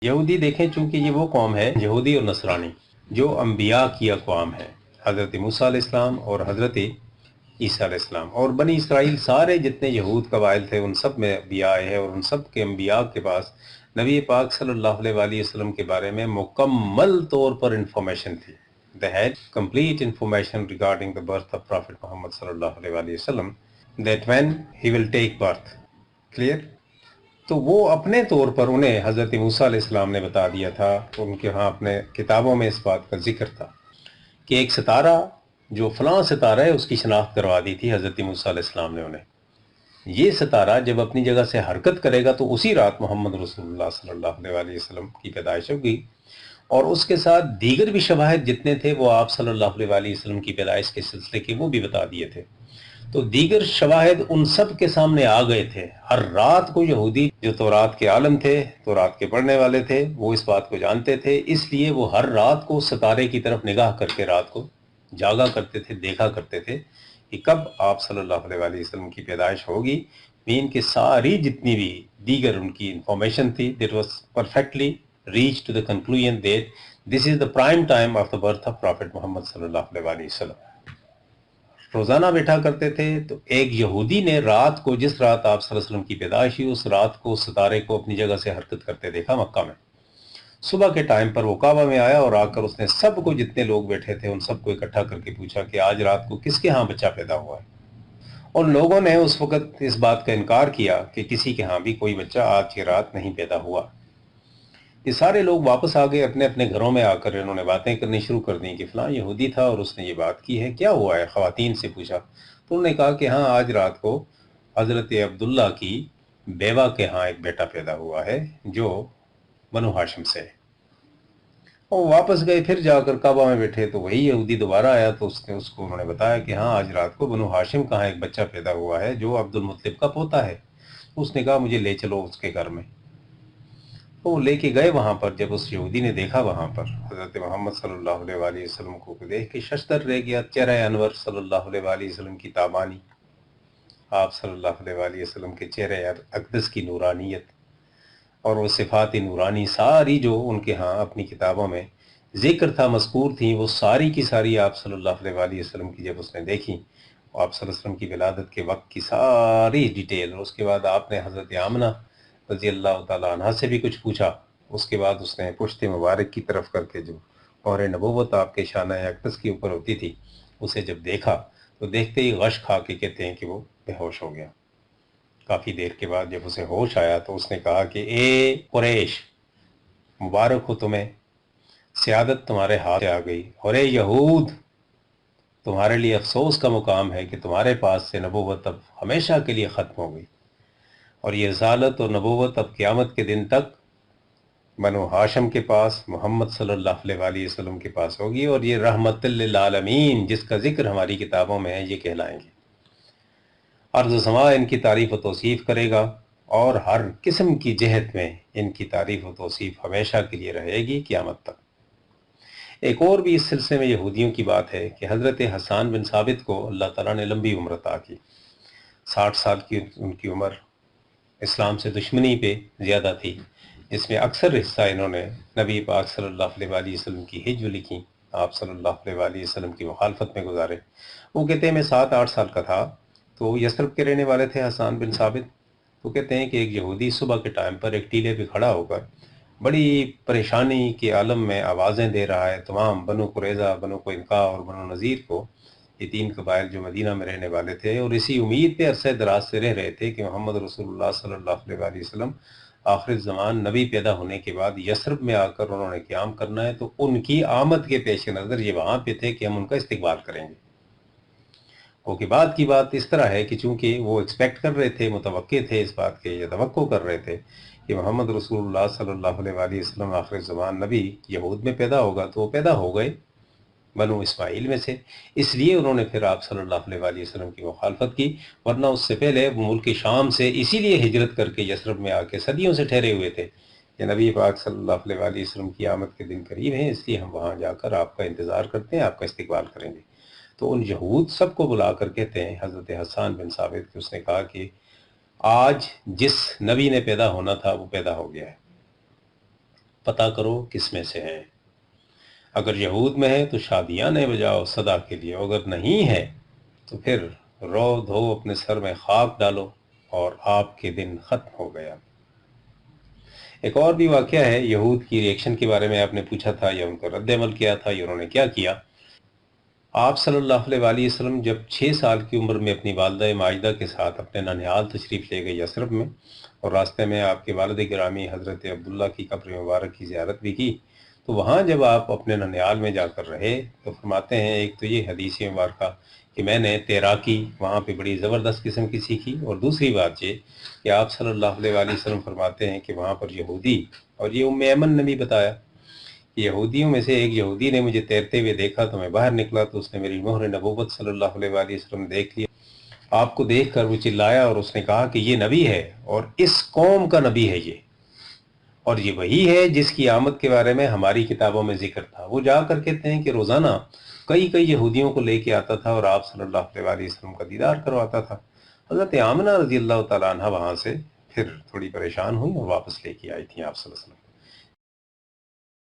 यहूदी देखें, चूंकि ये वो कौम है, यहूदी और नसरानी, जो अम्बिया की अक़वाम है, हज़रत मूसा अलैहिस्सलाम और हज़रत ईसा अलैहिस्सलाम, और बनी इसराइल सारे जितने यहूद कबाइल थे उन सब में अम्बिया आए हैं, और उन सब के अम्बिया के पास नबी पाक सल्लल्लाहु अलैहि वसल्लम के बारे में मुकम्मल तौर पर इंफॉर्मेशन थी. They had complete information regarding the birth of Prophet Muhammad sallallahu alaihi wasallam, that when he will take birth. Clear? तो वो अपने तौर पर उन्हें हज़रत मूसा अलैहिस्सलाम ने बता दिया था, उनके यहाँ अपने किताबों में इस बात का जिक्र था कि एक सितारा जो फलां सितारा है उसकी शनाख्त करवा दी थी हज़रत मूसा अलैहिस्सलाम ने उन्हें. ये सितारा जब अपनी जगह से हरकत करेगा तो उसी रात मोहम्मद रसूलुल्लाह सल्लल्लाहु अलैहि वसल्लम की पैदाइश होगी, और उसके साथ दीगर भी शवाहिद जितने थे वो आप सल्लल्लाहु अलैहि वसल्लम की पैदाइश के सिलसिले के वो भी बता दिए थे. तो दीगर शवाहिद उन सब के सामने आ गए थे. हर रात को यहूदी जो तौरात के आलम थे, तौरात के पढ़ने वाले थे, वो इस बात को जानते थे, इसलिए वो हर रात को सितारे की तरफ निगाह करके रात को जागा करते थे, देखा करते थे कि कब आप सल्लल्लाहु अलैहि वसल्लम की पैदाइश होगी. मीन की सारी जितनी भी दीगर उनकी इंफॉर्मेशन थी, that was perfectly reach to the conclusion that this is the prime time of the birth of prophet Muhammad सल्लल्लाहु अलैहि वसल्लम. रोज़ाना बैठा करते थे. तो एक यहूदी ने रात को, जिस रात आप सल्लल्लाहु अलैहि वसल्लम की पैदाइश हुई, उस रात को सितारे को अपनी जगह से हरकत करते देखा मक्का में. सुबह के टाइम पर वो काबा में आया और आकर उसने सबको, जितने लोग बैठे थे उन सबको इकट्ठा करके पूछा कि आज रात को किसके यहाँ बच्चा पैदा हुआ है. और लोगों ने उस वक़्त इस बात का इनकार किया कि किसी के यहाँ भी कोई बच्चा आज की रात नहीं पैदा हुआ. ये सारे लोग वापस आ गए अपने अपने घरों में. आकर इन्होंने बातें करनी शुरू कर दी कि फ़लाँ यहूदी था और उसने ये बात की है, क्या हुआ है. ख़वातीन से पूछा तो उन्होंने कहा कि हाँ, आज रात को हज़रत अब्दुल्ला की बेवा के यहाँ एक बेटा पैदा हुआ है जो बनु हाशिम से है. और वापस गए, फिर जाकर काबा में बैठे तो वही यहूदी दोबारा आया, तो उसको उन्होंने बताया कि हाँ, आज रात को बनु हाशिम कहाँ एक बच्चा पैदा हुआ है जो अब्दुल मुत्तलिब का पोता है. उसने कहा मुझे ले चलो उसके घर में. तो वो लेके गए वहाँ पर. जब उस यहूदी ने देखा वहाँ पर हज़रत मोहम्मद सल्लल्लाहु अलैहि वसल्लम को देख के शशदर रह गया. चेहरा अनवर सल्लल्लाहु अलैहि वसल्लम की ताबानी, आप सल्लल्लाहु अलैहि वसल्लम के चेहरे अक़दस की नूरानियत और वो सिफ़ात नूरानी सारी जो उनके यहाँ अपनी किताबों में ज़िक्र था, मज़कूर थी, वो सारी की सारी आप सल्लल्लाहु अलैहि वसल्लम की जब उसने देखी, आप सल्लल्लाहु अलैहि वसल्लम की विलादत के वक्त की सारी डिटेल. और उसके बाद आपने हज़रत आमना रज़ी अल्लाह ताला अन्हा से भी कुछ पूछा. उसके बाद उसने पुश्ते मुबारक की तरफ करके जो और नबूवत आपके शाना अक़दस के ऊपर होती थी उसे जब देखा तो देखते ही गश खा के कहते हैं कि वो बेहोश हो गया. काफ़ी देर के बाद जब उसे होश आया तो उसने कहा कि ए कुरैश, मुबारक हो तुम्हें, सियादत तुम्हारे हाथ से आ गई. और ए यहूद, तुम्हारे लिए अफसोस का मुकाम है कि तुम्हारे पास से नबूवत अब हमेशा के लिए ख़त्म हो गई, और ये रसालत और नबूवत अब क़यामत के दिन तक बनु हाशिम के पास, मोहम्मद सल्लल्लाहु अलैहि वसल्लम के पास होगी. और ये रहमतुल लिल आलमीन जिसका जिक्र हमारी किताबों में है, ये कहलाएंगे. अर्ज़ समा इनकी तारीफ़ व तौसीफ़ करेगा, और हर किस्म की जहत में इनकी तारीफ़ व तौसीफ़ हमेशा के लिए रहेगी क़यामत तक. एक और भी इस सिलसिले में यहूदियों की बात है कि हज़रत हसन बिन साबित को अल्लाह ताला ने लंबी उम्र अता की. 60 साल की उनकी उम्र इस्लाम से दुश्मनी पे ज़्यादा थी, जिसमें अक्सर हिस्सा इन्होंने नबी पाक सल्लल्लाहु अलैहि वसल्लम की हिज्र लिखी, आप सल्लल्लाहु अलैहि वसल्लम की मुखालफत में गुजारे. वो कहते हैं मैं 7-8 साल का था, तो यसरब के रहने वाले थे हसन बिन साबित. तो कहते हैं कि एक यहूदी सुबह के टाइम पर एक टीले पे खड़ा होकर बड़ी परेशानी के आलम में आवाज़ें दे रहा है तमाम बनु कुरैज़ा, बनु क़ुनक़ा और बनु नज़ीर को, ये 3 कबाइल जो मदीना में रहने वाले थे, और इसी उम्मीद पे अरसे दराज से रह रहे थे कि मोहम्मद रसूलुल्लाह सल्लल्लाहु अलैहि वसल्लम आखिर ज़मान नबी पैदा होने के बाद यसरब में आकर उन्होंने क़याम करना है. तो उनकी आमद के पेश नज़र ये वहाँ पे थे कि हम उनका इस्तकबाल करेंगे. ओके, बाद की बात इस तरह है कि चूँकि वो एक्सपेक्ट कर रहे थे, मुतवक्के थे इस बात के, या तवक्को कर रहे थे कि मोहम्मद रसूलुल्लाह सल्लल्लाहु अलैहि वसल्लम आखिर ज़मान नबी यहूद में पैदा होगा, तो वो पैदा हो गए बनु इस्माइल में से. इसलिए उन्होंने फिर आप सल्लल्लाहु अलैहि वसल्लम की मुखालफत की, वरना उससे पहले वो मुल्क शाम से इसीलिए हिजरत करके यसरब में आके सदियों से ठहरे हुए थे कि नबी पाक सल्लल्लाहु अलैहि वसल्लम की आमद के दिन करीब हैं, इसलिए हम वहाँ जाकर आपका इंतज़ार करते हैं, आपका इस्तकबाल करेंगे. तो उन यहूद सबको बुलाकर कहते हैं हज़रत हसन बिन साबित कि उसने कहा कि आज जिस नबी ने पैदा होना था वो पैदा हो गया है. پتہ کرو کس میں سے ہیں۔ اگر یہود میں ہے تو شادیاں بجاؤ صدا کے لیے، اگر نہیں ہے تو پھر رو دھو اپنے سر میں خاک ڈالو اور آپ کے دن ختم ہو گیا۔ ایک اور بھی واقعہ ہے یہود کی ریئیکشن کے بارے میں، آپ نے پوچھا تھا یا ان کا رد عمل کیا تھا یا انہوں نے کیا کیا۔ آپ صلی اللہ علیہ وآلہ وسلم جب 6 سال کی عمر میں اپنی والدہ ماجدہ کے ساتھ اپنے ننھیال تشریف لے گئے یثرب میں، اور راستے میں آپ کے والد گرامی حضرت عبداللہ کی قبر مبارک کی زیارت بھی کی، تو وہاں جب آپ اپنے ننھیال میں جا کر رہے تو فرماتے ہیں، ایک تو یہ حدیث مبارکہ کہ میں نے تیراکی وہاں پہ بڑی زبردست قسم کی سیکھی، اور دوسری بات یہ کہ آپ صلی اللہ علیہ وآلہ وسلم فرماتے ہیں کہ وہاں پر یہودی، اور یہ ام ایمن نے بھی بتایا کہ یہودیوں میں سے ایک یہودی نے مجھے تیرتے ہوئے دیکھا تو میں باہر نکلا تو اس نے میری مہر نبوت صلی اللہ علیہ وآلہ وسلم دیکھ لیا، آپ کو دیکھ کر وہ چلایا اور اس نے کہا کہ یہ نبی ہے اور اس قوم کا نبی ہے یہ، اور یہ وہی ہے جس کی آمد کے بارے میں ہماری کتابوں میں ذکر تھا۔ وہ جا کر کہتے ہیں کہ روزانہ کئی یہودیوں کو لے کے آتا تھا اور آپ صلی اللہ علیہ وآلہ وسلم کا دیدار کرواتا تھا۔ حضرت آمنہ رضی اللہ تعالیٰ عنہ وہاں سے پھر تھوڑی پریشان ہوئی اور واپس لے کے آئی تھیں آپ صلی اللہ علیہ وسلم۔